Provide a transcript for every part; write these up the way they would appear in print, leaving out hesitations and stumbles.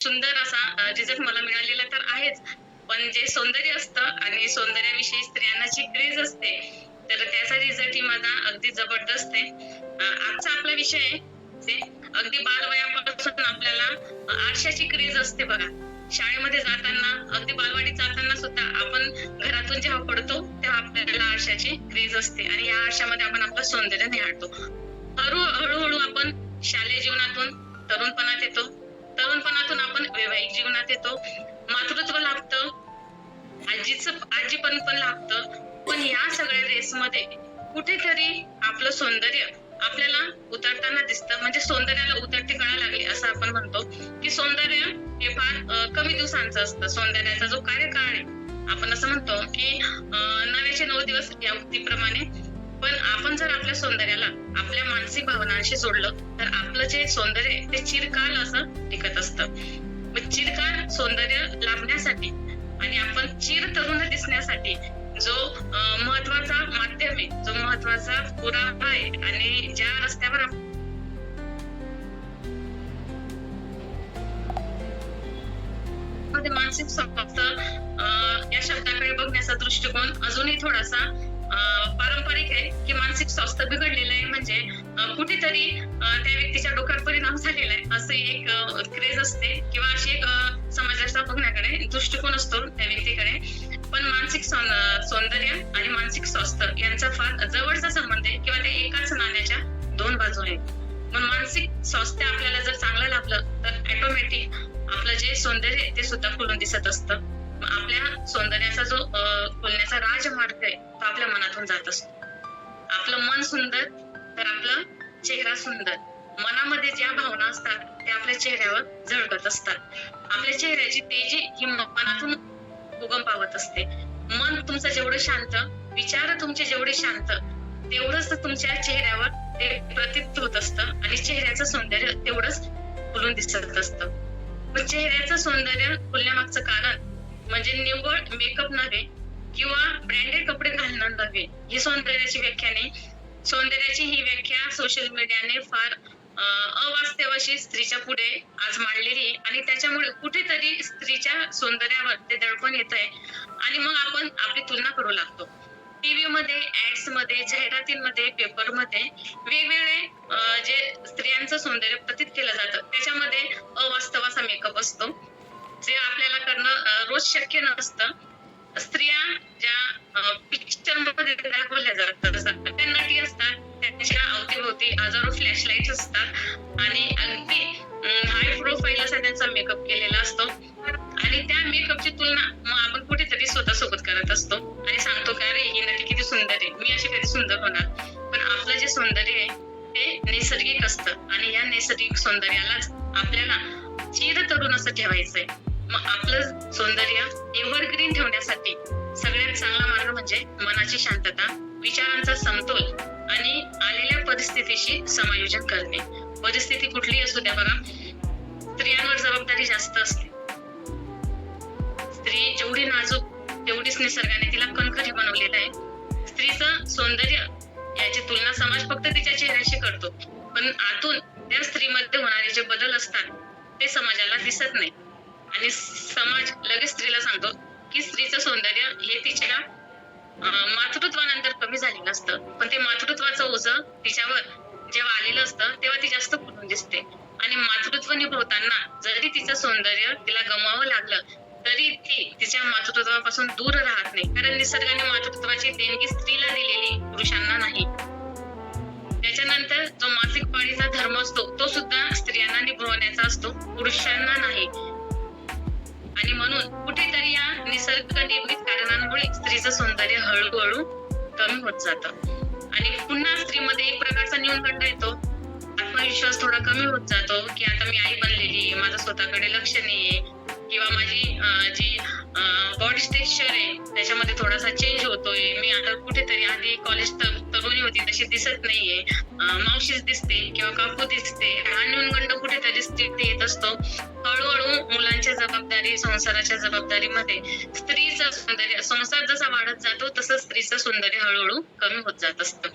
सुंदर असा रिझल्ट मला मिळालेला तर आहेच. पण जे सौंदर्य असतं आणि सौंदर्याविषयी स्त्रियांना जी क्रेज असते, तर त्याचा रिझल्टही माझा अगदी जबरदस्त आहे. आजचा आपला विषय आहे जे अगदी बालवयापासून आपल्याला आरशाची क्रेज असते बघा. शाळेमध्ये जाताना, अगदी बालवाडीत जाताना सुद्धा आपण घरातून जेव्हा पडतो, तेव्हा आपल्याला आरशाची क्रेज असते आणि या आरशामध्ये आपण आपलं सौंदर्य निहाळतो. हळूहळू आपण शालेय जीवनातून तरुणपणात येतो. तरुणपणातून आपण वैवाहिक जीवनात येतो. मातृत्व लाभतं, आजीपण पण लाभतं. पण या सगळ्या रेसमध्ये कुठेतरी आपलं सौंदर्य आपल्याला उतरताना दिसतं. म्हणजे सौंदर्याला उतरती कळा लागली असं आपण म्हणतो, की सौंदर्य हे फार कमी दिवसांचं असतं. सौंदर्याचा जो कार्यकाळ आहे, आपण असं म्हणतो, की 9चे 9 दिवस या उक्तीप्रमाणे. पण आपण जर आपल्या सौंदर्याला आपल्या मानसिक भावनांशी जोडलं, तर आपलं जे सौंदर्य आहे ते चिरकाल असं टिकत असतं. मग चिरकाल सौंदर्य लाभण्यासाठी आणि आपण चिरतरुण दिसण्यासाठी जो महत्वाचा माध्यम आहे, जो महत्वाचा पुरावा आहे आणि ज्या रस्त्यावर मानसिक स्वास्थ्य या शब्दाकडे बघण्याचा दृष्टिकोन अजूनही थोडासा पारंपरिक आहे, की मानसिक स्वास्थ्य बिघडलेलं आहे म्हणजे कुठेतरी त्या व्यक्तीच्या डोक्यावर परिणाम झालेला आहे असं एक क्रेज असते किंवा अशी एक समाजाचा बघण्याकडे दृष्टिकोन असतो त्या व्यक्तीकडे. पण मानसिक सौंदर्य आणि मानसिक स्वास्थ्य यांचा फार जवळचा संबंध आहे किंवा ते एकाच नाण्याच्या दोन बाजू आहेत. पण मानसिक स्वास्थ्य आपल्याला जर चांगलं लाभलं तर ऑटोमॅटिक आपलं जे सौंदर्य आहे ते सुद्धा खुलून दिसत असतं. आपल्या सौंदर्याचा जो खुलण्याचा राजमार्ग आहे तो आपल्या मनातून जात असतो. आपलं मन सुंदर तर आपलं चेहरा सुंदर. मनामध्ये ज्या भावना असतात त्या आपल्या चेहऱ्यावर झळकत असतात. आपल्या चेहऱ्याची तेजी ही मनातून उगम पावत असते. मन तुमचं जेवढं शांत, विचार तुमचे जेवढे शांत, तेवढंच तुमच्या चेहऱ्यावर ते प्रतित होत असतं आणि चेहऱ्याचं सौंदर्य तेवढंच खुलून दिसत असतं. पण चेहऱ्याचं सौंदर्य खुलण्यामागचं कारण म्हणजे निव्वळ मेकअप नव्हे किंवा ब्रँडेड कपडे घालणं नव्हे. ही सौंदर्याची व्याख्या नाही. सौंदर्याची ही व्याख्या सोशल मीडियाने फार अवास्तव अशी स्त्रीच्या पुढे आज मांडलेली आहे आणि त्याच्यामुळे कुठेतरी स्त्रीच्या सौंदर्यावर ते दडपण येत आहे आणि मग आपण आपली तुलना करू लागतो. टीव्ही मध्ये, ऍड्स मध्ये, जाहिरातींमध्ये, पेपरमध्ये वेगवेगळे जे स्त्रियांचं सौंदर्य प्रतीत केलं जातं त्याच्यामध्ये अवास्तव असा मेकअप असतो जे आपल्याला करणं रोज शक्य नसतं. स्त्रिया ज्या पिक्चर मध्ये दाखवल्या जातात त्या नटी असतात, त्यांच्या अवतीभोवती हजारो फ्लॅशलाईट असतात आणि अगदी हाय प्रोफाईल असा त्यांचा मेकअप केलेला असतो आणि त्या मेकअपची तुलना मग आपण कुठेतरी स्वतःसोबत करत असतो आणि सांगतो की अरे ही नटी किती सुंदर आहे, मी अशी कधी सुंदर होणार. पण आपलं जे सौंदर्य आहे ते नैसर्गिक असतं आणि या नैसर्गिक सौंदर्यालाच आपल्याला चिरतरुण असं ठेवायचंय. मग आपलं सौंदर्य एव्हरग्रीन ठेवण्यासाठी सगळ्यात चांगला मार्ग म्हणजे मनाची शांतता, विचारांचा समतोल आणि आलेल्या परिस्थितीशी समायोजन करणे. परिस्थिती कुठलीही असू द्या बघा, स्त्रियांवर जबाबदारी जास्त असते. स्त्री जेवढी नाजूक तेवढीच निसर्गाने तिला कणखरी बनवलेलं आहे. स्त्रीचं सौंदर्य याची तुलना समाज फक्त तिच्या चेहऱ्याशी करतो, पण आतून त्या स्त्रीमध्ये होणारे जे बदल असतात ते समाजाला दिसत नाही आणि समाज लगेच स्त्रीला सांगतो की स्त्रीचं सौंदर्य हे तिच्या मातृत्वानंतर कमी झालेलं असतं. पण ते मातृत्वाचं ओझं तिच्यावर जेव्हा आलेलं असतं तेव्हा ती जास्त खुलून दिसते आणि मातृत्व निभवताना जरी तिचं सौंदर्य तिला गमावं लागलं तरी ती तिच्या मातृत्वापासून दूर राहत नाही, कारण निसर्गाने मातृत्वाची देणगी स्त्रीला दिलेली, पुरुषांना नाही. त्याच्यानंतर जो मासिक पाळीचा धर्म असतो तो सुद्धा स्त्रियांना निभवण्याचा असतो, पुरुषांना नाही. आणि म्हणून कुठेतरी या निसर्ग निर्मित कारणांमुळे स्त्रीचं सौंदर्य हळूहळू कमी होत जातं आणि पुन्हा स्त्रीमध्ये एक प्रकारचा न्यूनगंड येतो. आत्मविश्वास थोडा कमी होत जातो की आता मी आई बनलेली, माझं स्वतःकडे लक्ष नाहीये किंवा माझी जी बॉडी स्ट्रक्चर आहे त्याच्यामध्ये थोडासा चेंज होतोय. मी आता कुठेतरी आधी कॉलेज तरुणी होती तशी दिसत नाहीये, मावशीच दिसते किंवा काकू दिसते. हा न्यूनगंड कुठेतरी स्त्रीत येत असतो. हळूहळू मुलांच्या जबाबदारी, संसाराच्या जबाबदारीमध्ये स्त्रीचं सौंदर्य, संसार जसा वाढत जातो तसं स्त्रीचं सौंदर्य हळूहळू कमी होत जात असतं.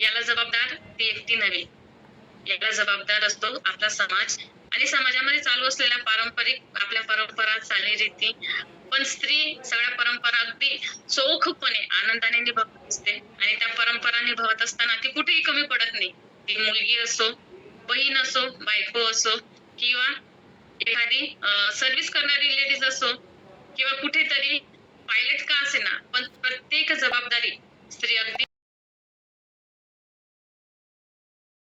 याला जबाबदार ती एकटी नव्हे, याला जबाबदार असतो आपला समाज आणि समाजामध्ये चालू असलेल्या पारंपरिक आपल्या परंपरा, चालीरीती. पण स्त्री सगळ्या परंपरा अगदी चोखपणे, आनंदाने निभावत असते आणि त्या परंपरा निभावत असताना ती कुठेही कमी पडत नाही. ती मुलगी असो, बहीण असो, बायको असो किंवा एखादी सर्व्हिस करणारी लेडीज असो किंवा कुठेतरी पायलट का असेना, पण प्रत्येक जबाबदारी